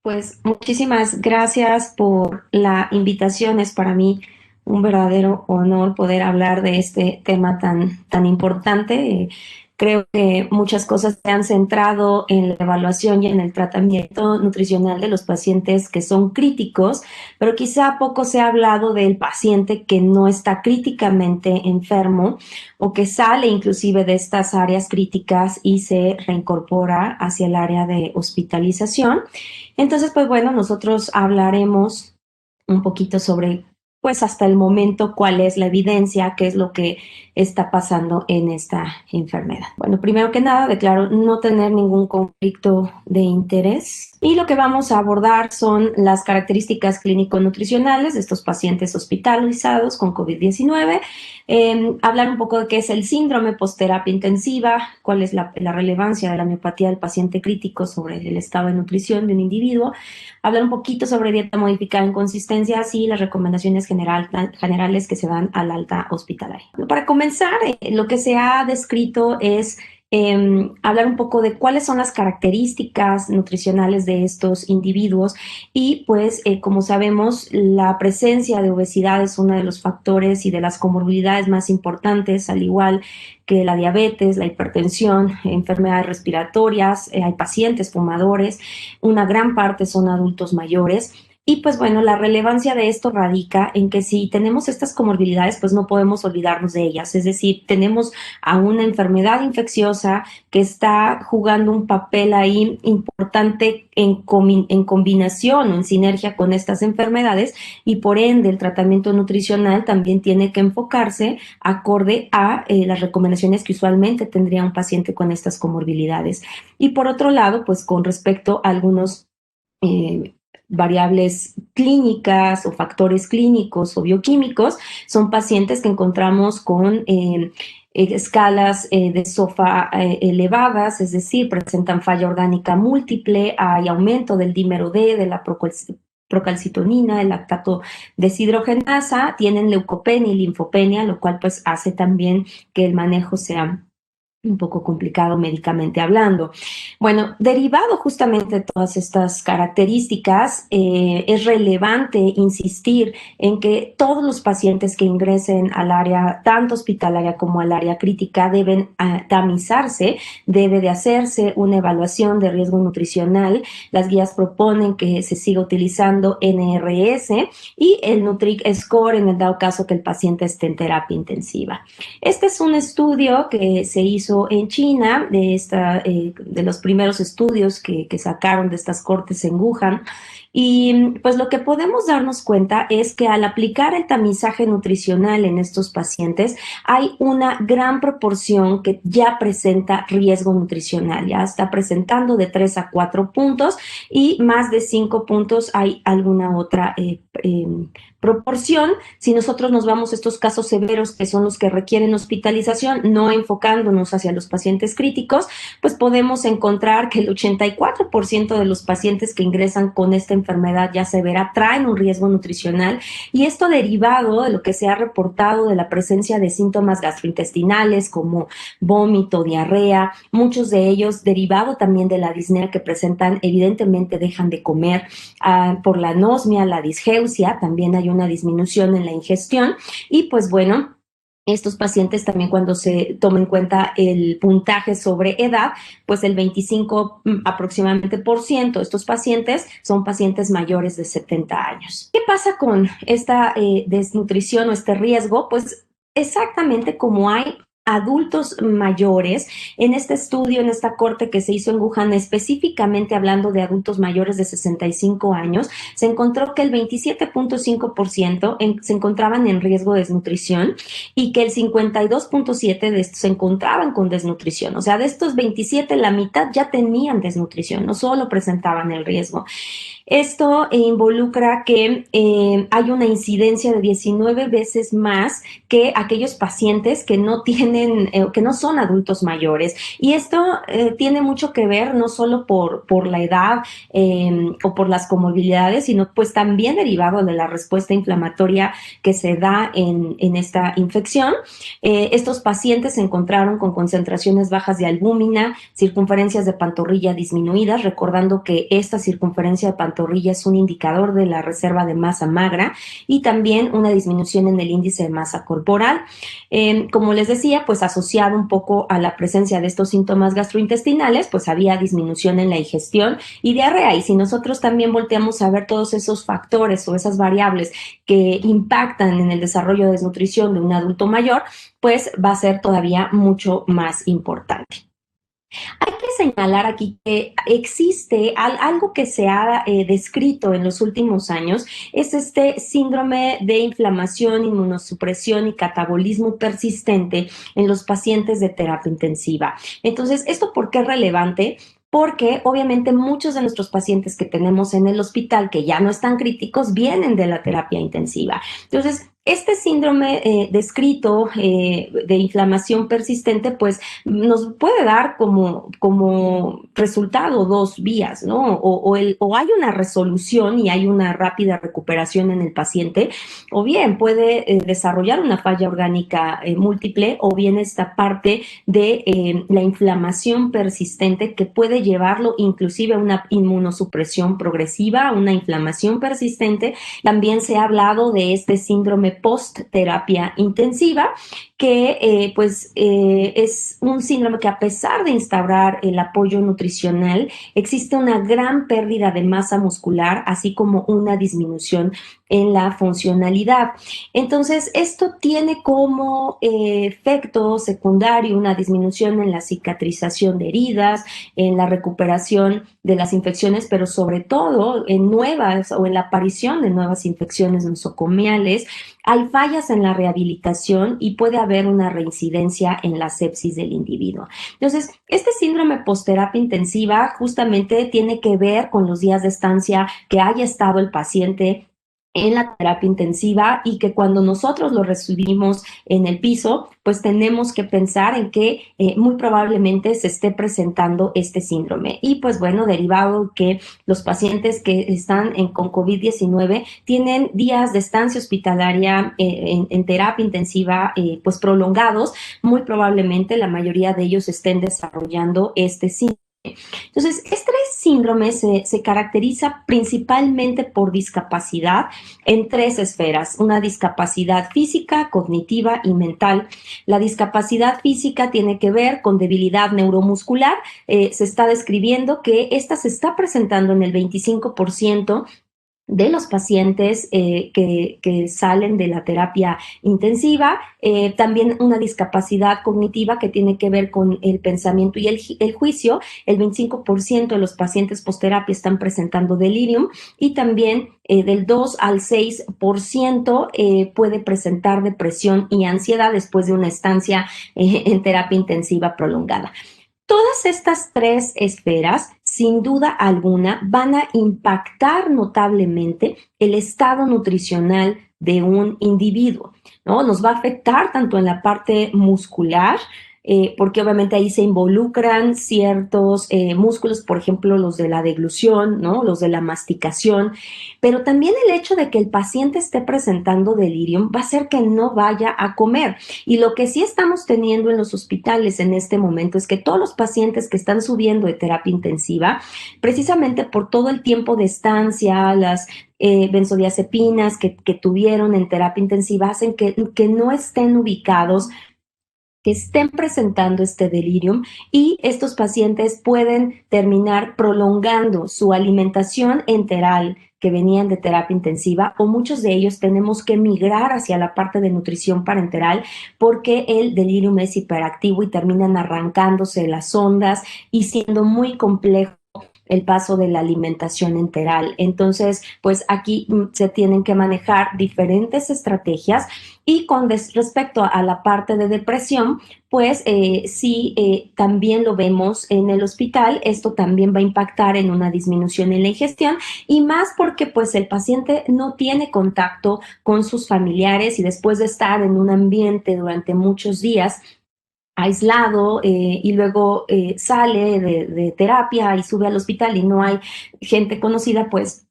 Pues muchísimas gracias por la invitación. Es para mí un verdadero honor poder hablar de este tema tan importante. Creo que muchas cosas se han centrado en la evaluación y en el tratamiento nutricional de los pacientes que son críticos, pero quizá poco se ha hablado del paciente que no está críticamente enfermo o que sale inclusive de estas áreas críticas y se reincorpora hacia el área de hospitalización. Entonces, pues bueno, nosotros hablaremos un poquito sobre, pues hasta el momento, cuál es la evidencia, qué es lo que está pasando en esta enfermedad. Bueno, primero que nada, declaro no tener ningún conflicto de interés. Y lo que vamos a abordar son las características clínico-nutricionales de estos pacientes hospitalizados con COVID-19, hablar un poco de qué es el síndrome posterapia intensiva, cuál es la relevancia de la miopatía del paciente crítico sobre el estado de nutrición de un individuo, hablar un poquito sobre dieta modificada en consistencias y las recomendaciones generales que se dan al alta hospitalaria. Para comenzar, lo que se ha descrito es hablar un poco de cuáles son las características nutricionales de estos individuos y pues como sabemos la presencia de obesidad es uno de los factores y de las comorbilidades más importantes, al igual que la diabetes, la hipertensión, enfermedades respiratorias, hay pacientes fumadores, una gran parte son adultos mayores. Y pues bueno, la relevancia de esto radica en que si tenemos estas comorbilidades, pues no podemos olvidarnos de ellas. Es decir, tenemos a una enfermedad infecciosa que está jugando un papel ahí importante en combinación o en sinergia con estas enfermedades y por ende el tratamiento nutricional también tiene que enfocarse acorde a las recomendaciones que usualmente tendría un paciente con estas comorbilidades. Y por otro lado, pues con respecto a algunos eh, variables clínicas o factores clínicos o bioquímicos, son pacientes que encontramos con escalas de SOFA elevadas, es decir, presentan falla orgánica múltiple, hay aumento del dímero D, de la procalcitonina, el lactato deshidrogenasa, tienen leucopenia y linfopenia, lo cual pues hace también que el manejo sea un poco complicado médicamente hablando. Bueno, derivado justamente de todas estas características, es relevante insistir en que todos los pacientes que ingresen al área, tanto hospitalaria como al área crítica, deben tamizarse, debe de hacerse una evaluación de riesgo nutricional. Las guías proponen que se siga utilizando NRS y el Nutric Score en el dado caso que el paciente esté en terapia intensiva. Este es un estudio que se hizo en China, de los primeros estudios que sacaron de estas cortes en Wuhan. Y pues lo que podemos darnos cuenta es que al aplicar el tamizaje nutricional en estos pacientes, hay una gran proporción que ya presenta riesgo nutricional, ya está presentando de 3 a 4 puntos y más de 5 puntos hay alguna otra proporción. Si nosotros nos vamos a estos casos severos que son los que requieren hospitalización, no enfocándonos hacia los pacientes críticos, pues podemos encontrar que el 84% de los pacientes que ingresan con esta enfermedad ya severa traen un riesgo nutricional y esto derivado de lo que se ha reportado de la presencia de síntomas gastrointestinales como vómito, diarrea, muchos de ellos derivado también de la disnea que presentan, evidentemente dejan de comer por la anosmia, la disgeusia, también hay una disminución en la ingestión y pues bueno, estos pacientes también cuando se toma en cuenta el puntaje sobre edad, pues el 25 aproximadamente por ciento de estos pacientes son pacientes mayores de 70 años. ¿Qué pasa con esta desnutrición o este riesgo? Pues exactamente como hay adultos mayores, en este estudio, en esta corte que se hizo en Wuhan, específicamente hablando de adultos mayores de 65 años, se encontró que el 27.5% se encontraban en riesgo de desnutrición y que el 52.7% de estos se encontraban con desnutrición. O sea, de estos 27, la mitad ya tenían desnutrición, no solo presentaban el riesgo. Esto involucra que hay una incidencia de 19 veces más que aquellos pacientes que no tienen que no son adultos mayores. Y esto tiene mucho que ver no solo por la edad o por las comorbilidades, sino pues también derivado de la respuesta inflamatoria que se da en esta infección. Estos pacientes se encontraron con concentraciones bajas de albúmina, circunferencias de pantorrilla disminuidas, recordando que esta circunferencia de pantorrilla es un indicador de la reserva de masa magra, y también una disminución en el índice de masa corporal. Como les decía, pues asociado un poco a la presencia de estos síntomas gastrointestinales, pues había disminución en la digestión y diarrea. Y si nosotros también volteamos a ver todos esos factores o esas variables que impactan en el desarrollo de desnutrición de un adulto mayor, pues va a ser todavía mucho más importante. Hay que señalar aquí que existe algo que se ha descrito en los últimos años, es este síndrome de inflamación, inmunosupresión y catabolismo persistente en los pacientes de terapia intensiva. Entonces, ¿esto por qué es relevante? Porque obviamente muchos de nuestros pacientes que tenemos en el hospital, que ya no están críticos, vienen de la terapia intensiva. Entonces, este síndrome descrito de inflamación persistente, pues nos puede dar como resultado dos vías, ¿no? O hay una resolución y hay una rápida recuperación en el paciente, o bien puede desarrollar una falla orgánica múltiple, o bien esta parte de la inflamación persistente que puede llevarlo inclusive a una inmunosupresión progresiva, una inflamación persistente. También se ha hablado de este síndrome post-terapia intensiva, que es un síndrome que, a pesar de instaurar el apoyo nutricional, existe una gran pérdida de masa muscular, así como una disminución en la funcionalidad. Entonces, esto tiene como efecto secundario una disminución en la cicatrización de heridas, en la recuperación de las infecciones, pero sobre todo en nuevas o en la aparición de nuevas infecciones nosocomiales. Hay fallas en la rehabilitación y puede haber una reincidencia en la sepsis del individuo. Entonces, este síndrome posterapia intensiva justamente tiene que ver con los días de estancia que haya estado el paciente en la terapia intensiva, y que cuando nosotros lo recibimos en el piso, pues tenemos que pensar en que muy probablemente se esté presentando este síndrome. Y pues bueno, derivado que los pacientes que están con COVID-19 tienen días de estancia hospitalaria en terapia intensiva pues prolongados, muy probablemente la mayoría de ellos estén desarrollando este síndrome. Entonces, este síndrome se caracteriza principalmente por discapacidad en tres esferas: una discapacidad física, cognitiva y mental. La discapacidad física tiene que ver con debilidad neuromuscular. Se está describiendo que esta se está presentando en el 25% de los pacientes que salen de la terapia intensiva. También una discapacidad cognitiva que tiene que ver con el pensamiento y el juicio. El 25% de los pacientes posterapia están presentando delirium, y también del 2 al 6% puede presentar depresión y ansiedad después de una estancia en terapia intensiva prolongada. Todas estas tres esferas, sin duda alguna, van a impactar notablemente el estado nutricional de un individuo, ¿no? Nos va a afectar tanto en la parte muscular, porque obviamente ahí se involucran ciertos músculos, por ejemplo, los de la deglución, ¿no? Los de la masticación, pero también el hecho de que el paciente esté presentando delirium va a hacer que no vaya a comer. Y lo que sí estamos teniendo en los hospitales en este momento es que todos los pacientes que están subiendo de terapia intensiva, precisamente por todo el tiempo de estancia, las benzodiazepinas que tuvieron en terapia intensiva, hacen que no estén ubicados, que estén presentando este delirium, y estos pacientes pueden terminar prolongando su alimentación enteral que venían de terapia intensiva, o muchos de ellos tenemos que migrar hacia la parte de nutrición parenteral porque el delirium es hiperactivo y terminan arrancándose las ondas y siendo muy complejo el paso de la alimentación enteral. Entonces, pues aquí se tienen que manejar diferentes estrategias. Y con respecto a la parte de depresión, pues sí, también lo vemos en el hospital. Esto también va a impactar en una disminución en la ingestión, y más porque pues el paciente no tiene contacto con sus familiares, y después de estar en un ambiente durante muchos días aislado y luego sale de terapia y sube al hospital y no hay gente conocida, pues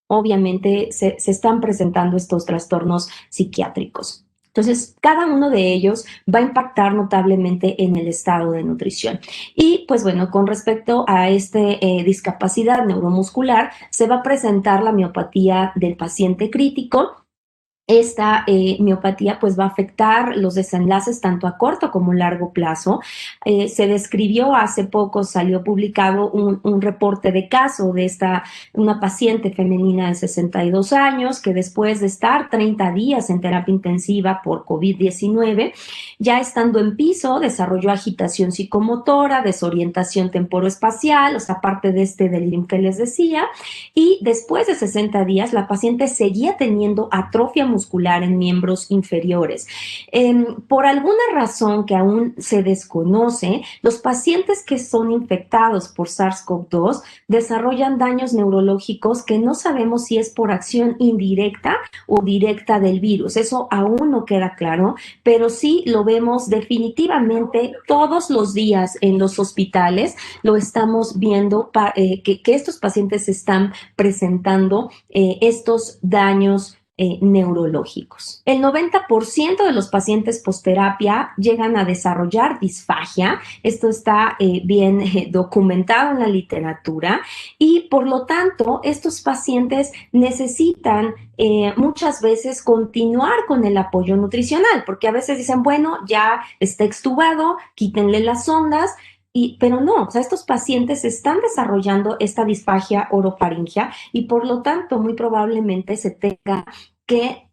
obviamente se están presentando estos trastornos psiquiátricos. Entonces, cada uno de ellos va a impactar notablemente en el estado de nutrición. Y pues bueno, con respecto a esta discapacidad neuromuscular, se va a presentar la miopatía del paciente crítico. Esta miopatía pues va a afectar los desenlaces tanto a corto como largo plazo. Se describió hace poco, salió publicado un reporte de caso de una paciente femenina de 62 años que después de estar 30 días en terapia intensiva por COVID-19, ya estando en piso, desarrolló agitación psicomotora, desorientación temporoespacial, o sea, parte de este delirio que les decía, y después de 60 días la paciente seguía teniendo atrofia muscular en miembros inferiores. Por alguna razón que aún se desconoce, los pacientes que son infectados por SARS-CoV-2 desarrollan daños neurológicos que no sabemos si es por acción indirecta o directa del virus. Eso aún no queda claro, pero sí lo vemos definitivamente todos los días en los hospitales. Lo estamos viendo que estos pacientes están presentando estos daños neurológicos. El 90% de los pacientes posterapia llegan a desarrollar disfagia. Esto está bien documentado en la literatura y por lo tanto estos pacientes necesitan muchas veces continuar con el apoyo nutricional, porque a veces dicen, bueno, ya está extubado, quítenle las sondas, pero no, o sea, estos pacientes están desarrollando esta disfagia orofaringea y por lo tanto muy probablemente se tenga que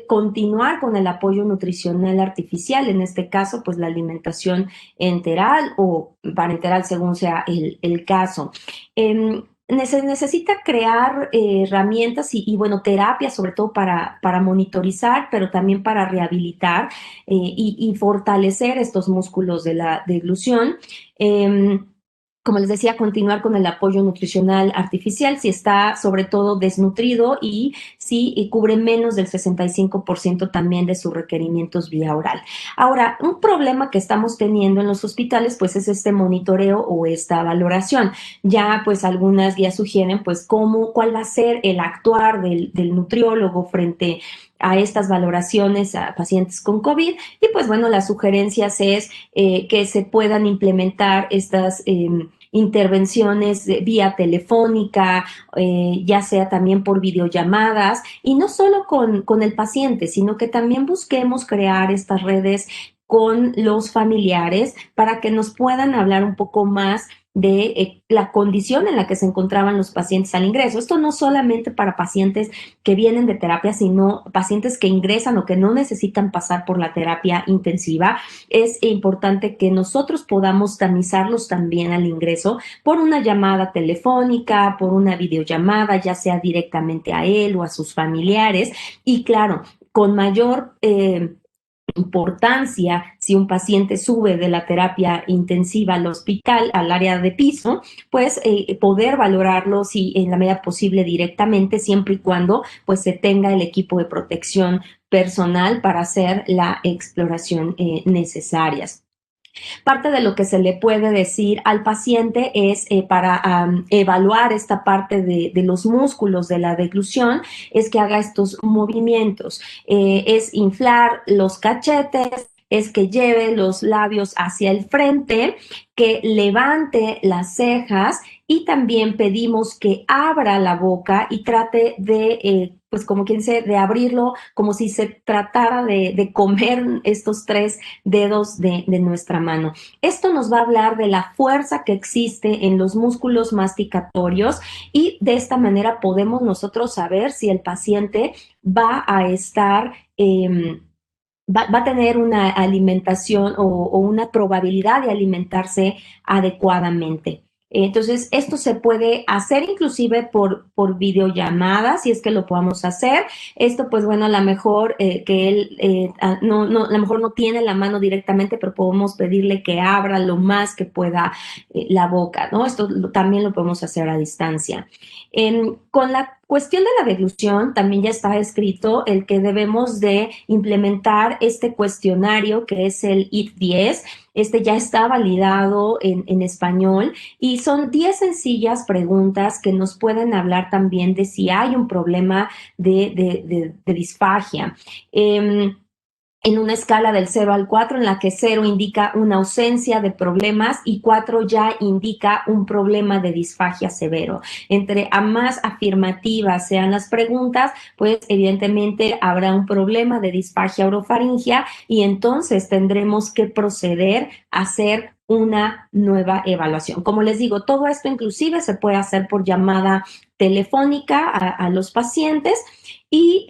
continuar con el apoyo nutricional artificial, en este caso, pues la alimentación enteral o parenteral, según sea el caso. Se necesita crear herramientas bueno, terapias, sobre todo para monitorizar, pero también para rehabilitar y fortalecer estos músculos de la deglución. Como les decía, continuar con el apoyo nutricional artificial si está sobre todo desnutrido y si cubre menos del 65% también de sus requerimientos vía oral. Ahora, un problema que estamos teniendo en los hospitales pues es este monitoreo o esta valoración. Ya pues algunas guías sugieren pues cuál va a ser el actuar del nutriólogo frente a estas valoraciones a pacientes con COVID y pues bueno, las sugerencias es que se puedan implementar estas intervenciones vía telefónica, ya sea también por videollamadas y no solo con el paciente, sino que también busquemos crear estas redes con los familiares para que nos puedan hablar un poco más de la condición en la que se encontraban los pacientes al ingreso. Esto no solamente para pacientes que vienen de terapia, sino pacientes que ingresan o que no necesitan pasar por la terapia intensiva. Es importante que nosotros podamos tamizarlos también al ingreso por una llamada telefónica, por una videollamada, ya sea directamente a él o a sus familiares. Y claro, con mayor importancia si un paciente sube de la terapia intensiva al hospital, al área de piso, pues poder valorarlo si en la medida posible directamente, siempre y cuando pues se tenga el equipo de protección personal para hacer la exploración necesarias. Parte de lo que se le puede decir al paciente es para evaluar esta parte de los músculos de la deglución, es que haga estos movimientos. Es inflar los cachetes, es que lleve los labios hacia el frente, que levante las cejas y también pedimos que abra la boca y trate de, pues como quien dice, de abrirlo como si se tratara de comer estos tres dedos de nuestra mano. Esto nos va a hablar de la fuerza que existe en los músculos masticatorios y de esta manera podemos nosotros saber si el paciente va a estar va a tener una alimentación o una probabilidad de alimentarse adecuadamente. Entonces, esto se puede hacer inclusive por videollamadas, si es que lo podamos hacer. Esto, pues bueno, a lo mejor que él a lo mejor no tiene la mano directamente, pero podemos pedirle que abra lo más que pueda la boca, ¿no? Esto también lo podemos hacer a distancia. cuestión de la deglución, también ya está escrito el que debemos de implementar este cuestionario que es el IT-10. Este ya está validado en español y son 10 sencillas preguntas que nos pueden hablar también de si hay un problema de disfagia. En una escala del 0 al 4, en la que 0 indica una ausencia de problemas y 4 ya indica un problema de disfagia severo. Entre a más afirmativas sean las preguntas, pues evidentemente habrá un problema de disfagia orofaringea y entonces tendremos que proceder a hacer una nueva evaluación. Como les digo, todo esto inclusive se puede hacer por llamada telefónica a los pacientes y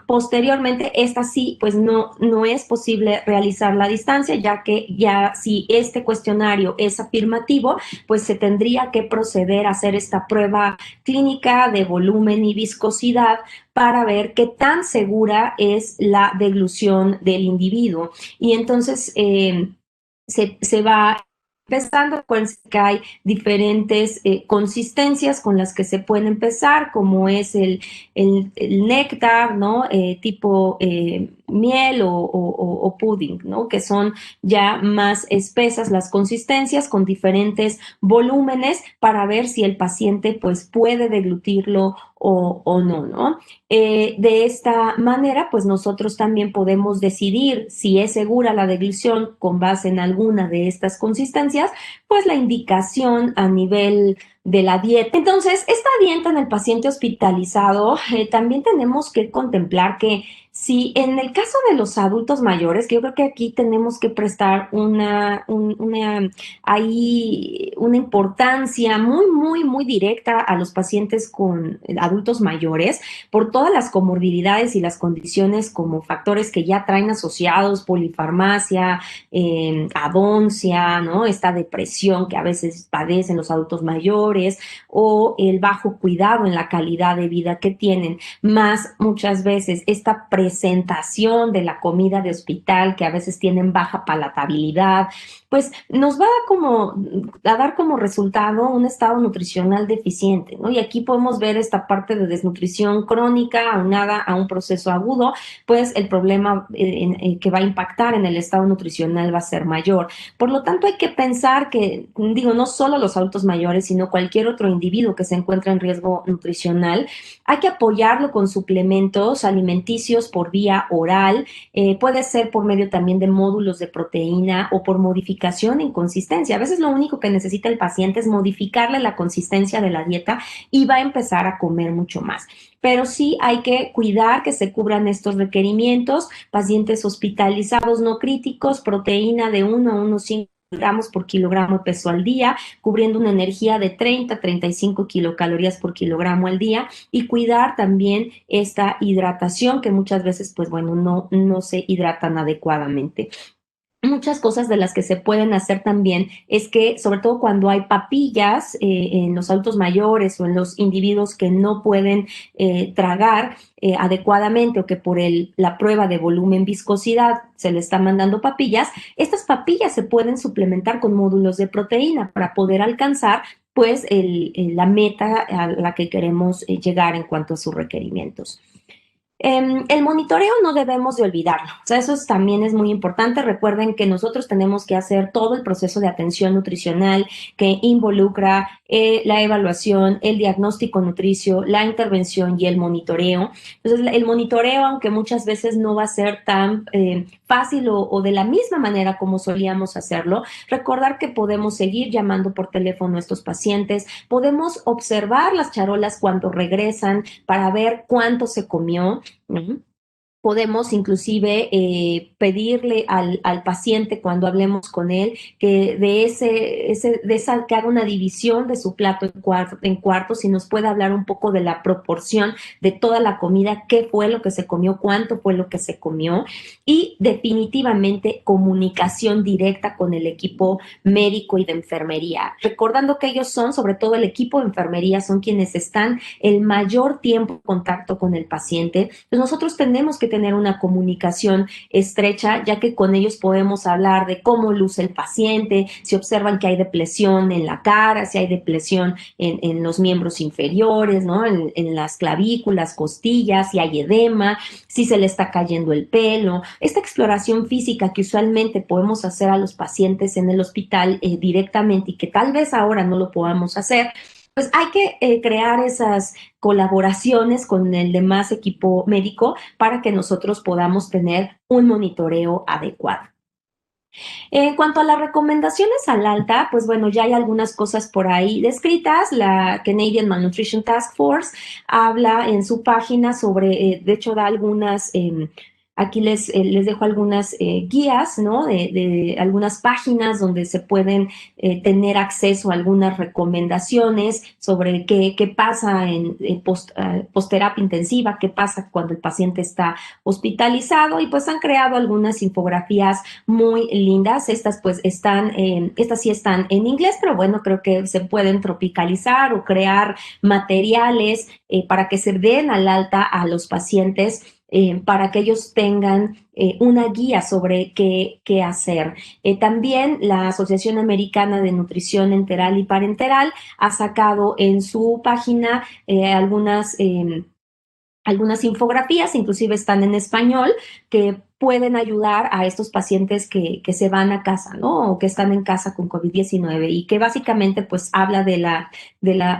posteriormente esta sí, pues no es posible realizar la distancia, ya que ya si este cuestionario es afirmativo, pues se tendría que proceder a hacer esta prueba clínica de volumen y viscosidad para ver qué tan segura es la deglución del individuo. Y entonces se va empezando, acuérdense que hay diferentes consistencias con las que se puede empezar, como es el néctar, ¿no? Tipo miel o pudding, ¿no? Que son ya más espesas las consistencias con diferentes volúmenes para ver si el paciente pues puede deglutirlo o no, ¿no? De esta manera, pues nosotros también podemos decidir si es segura la deglución con base en alguna de estas consistencias, pues la indicación a nivel de la dieta. Entonces, esta dieta en el paciente hospitalizado, también tenemos que contemplar que si en el caso de los adultos mayores, que yo creo que aquí tenemos que prestar hay una importancia muy directa a los pacientes con adultos mayores por todas las comorbilidades y las condiciones como factores que ya traen asociados, polifarmacia, adoncia, ¿no? Esta depresión que a veces padecen los adultos mayores o el bajo cuidado en la calidad de vida que tienen, más muchas veces esta presentación de la comida de hospital que a veces tienen baja palatabilidad, pues nos va a dar como resultado un estado nutricional deficiente, ¿no? Y aquí podemos ver esta parte de desnutrición crónica aunada a un proceso agudo, pues el problema que va a impactar en el estado nutricional va a ser mayor. Por lo tanto, hay que pensar que, digo, no solo los adultos mayores, sino cualquier otro individuo que se encuentre en riesgo nutricional, hay que apoyarlo con suplementos alimenticios por vía oral, puede ser por medio también de módulos de proteína o por modificación en consistencia. A veces lo único que necesita el paciente es modificarle la consistencia de la dieta y va a empezar a comer mucho más. Pero sí hay que cuidar que se cubran estos requerimientos. Pacientes hospitalizados no críticos, proteína de 1 a 1,5 gramos por kilogramo de peso al día, cubriendo una energía de 30 a 35 kilocalorías por kilogramo al día y cuidar también esta hidratación que muchas veces, pues bueno, no se hidratan adecuadamente. Muchas cosas de las que se pueden hacer también es que, sobre todo cuando hay papillas en los adultos mayores o en los individuos que no pueden tragar adecuadamente o que por la prueba de volumen viscosidad se le está mandando papillas, estas papillas se pueden suplementar con módulos de proteína para poder alcanzar pues la meta a la que queremos llegar en cuanto a sus requerimientos. El monitoreo no debemos de olvidarlo, o sea, también es muy importante. Recuerden que nosotros tenemos que hacer todo el proceso de atención nutricional que involucra la evaluación, el diagnóstico nutricio, la intervención y el monitoreo. Entonces, el monitoreo, aunque muchas veces no va a ser tan fácil o de la misma manera como solíamos hacerlo, recordar que podemos seguir llamando por teléfono a estos pacientes, podemos observar las charolas cuando regresan para ver cuánto se comió. ¿No? Podemos inclusive pedirle al paciente cuando hablemos con él que que haga una división de su plato en cuartos y nos pueda hablar un poco de la proporción de toda la comida, qué fue lo que se comió, cuánto fue lo que se comió y definitivamente comunicación directa con el equipo médico y de enfermería, recordando que ellos son, sobre todo el equipo de enfermería, son quienes están el mayor tiempo en contacto con el paciente. Entonces nosotros tenemos que tener una comunicación estrecha, ya que con ellos podemos hablar de cómo luce el paciente, si observan que hay depresión en la cara, si hay depresión en los miembros inferiores, ¿no? En las clavículas, costillas, si hay edema, si se le está cayendo el pelo. Esta exploración física que usualmente podemos hacer a los pacientes en el hospital directamente y que tal vez ahora no lo podamos hacer, pues hay que crear esas colaboraciones con el demás equipo médico para que nosotros podamos tener un monitoreo adecuado. En cuanto a las recomendaciones al alta, pues bueno, ya hay algunas cosas por ahí descritas. La Canadian Malnutrition Task Force habla en su página sobre, de hecho da algunas, aquí les dejo algunas guías, ¿no? De algunas páginas donde se pueden tener acceso a algunas recomendaciones sobre qué pasa en post-terapia intensiva, qué pasa cuando el paciente está hospitalizado y pues han creado algunas infografías muy lindas. Estas pues estas sí están en inglés, pero bueno, creo que se pueden tropicalizar o crear materiales para que se den al alta a los pacientes. Para que ellos tengan una guía sobre qué hacer. También la Asociación Americana de Nutrición Enteral y Parenteral ha sacado en su página algunas infografías, inclusive están en español, que pueden ayudar a estos pacientes que se van a casa, ¿no? O que están en casa con COVID-19 y que básicamente pues habla de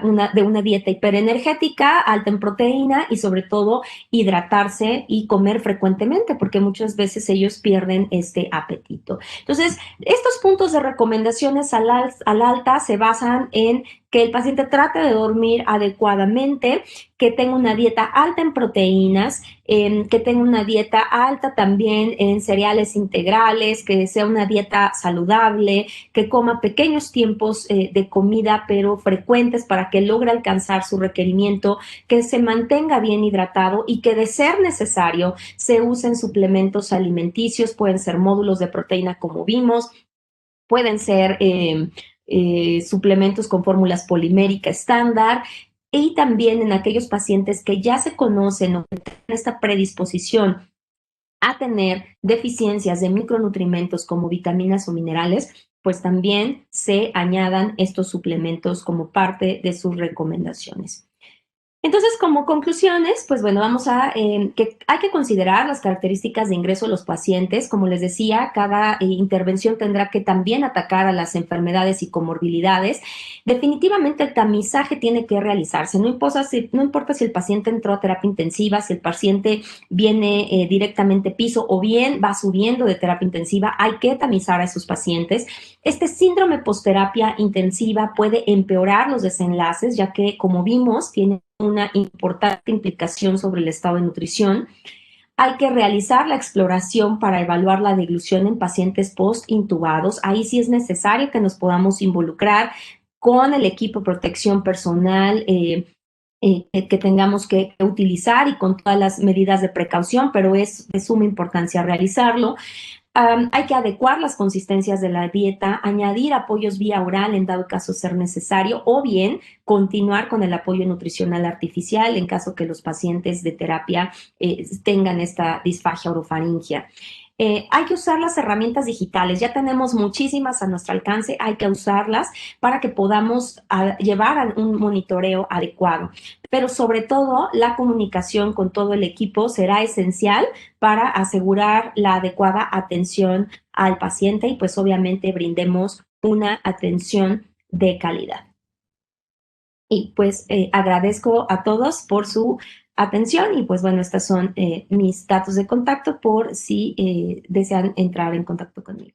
una dieta hiperenergética, alta en proteína y sobre todo hidratarse y comer frecuentemente porque muchas veces ellos pierden este apetito. Entonces, estos puntos de recomendaciones al alta se basan en que el paciente trate de dormir adecuadamente, que tenga una dieta alta en proteínas, que tenga una dieta alta también en cereales integrales, que sea una dieta saludable, que coma pequeños tiempos de comida pero frecuentes para que logre alcanzar su requerimiento, que se mantenga bien hidratado y que de ser necesario se usen suplementos alimenticios, pueden ser módulos de proteína como vimos, pueden ser suplementos con fórmulas polimérica estándar y también en aquellos pacientes que ya se conocen o que tienen esta predisposición a tener deficiencias de micronutrientes como vitaminas o minerales, pues también se añadan estos suplementos como parte de sus recomendaciones. Entonces, como conclusiones, pues bueno, que hay que considerar las características de ingreso de los pacientes. Como les decía, cada intervención tendrá que también atacar a las enfermedades y comorbilidades. Definitivamente el tamizaje tiene que realizarse. No importa si el paciente entró a terapia intensiva, si el paciente viene directamente piso o bien va subiendo de terapia intensiva, hay que tamizar a esos pacientes. Este síndrome posterapia intensiva puede empeorar los desenlaces, ya que, como vimos, tiene una importante implicación sobre el estado de nutrición. Hay que realizar la exploración para evaluar la deglución en pacientes post-intubados. Ahí sí es necesario que nos podamos involucrar con el equipo de protección personal que tengamos que utilizar y con todas las medidas de precaución, pero es de suma importancia realizarlo. Hay que adecuar las consistencias de la dieta, añadir apoyos vía oral en dado caso ser necesario o bien continuar con el apoyo nutricional artificial en caso que los pacientes de terapia tengan esta disfagia orofaringia. Hay que usar las herramientas digitales, ya tenemos muchísimas a nuestro alcance, hay que usarlas para que podamos llevar a un monitoreo adecuado. Pero sobre todo, la comunicación con todo el equipo será esencial para asegurar la adecuada atención al paciente y pues obviamente brindemos una atención de calidad. Y pues agradezco a todos por su atención y pues bueno, estos son mis datos de contacto por si desean entrar en contacto conmigo.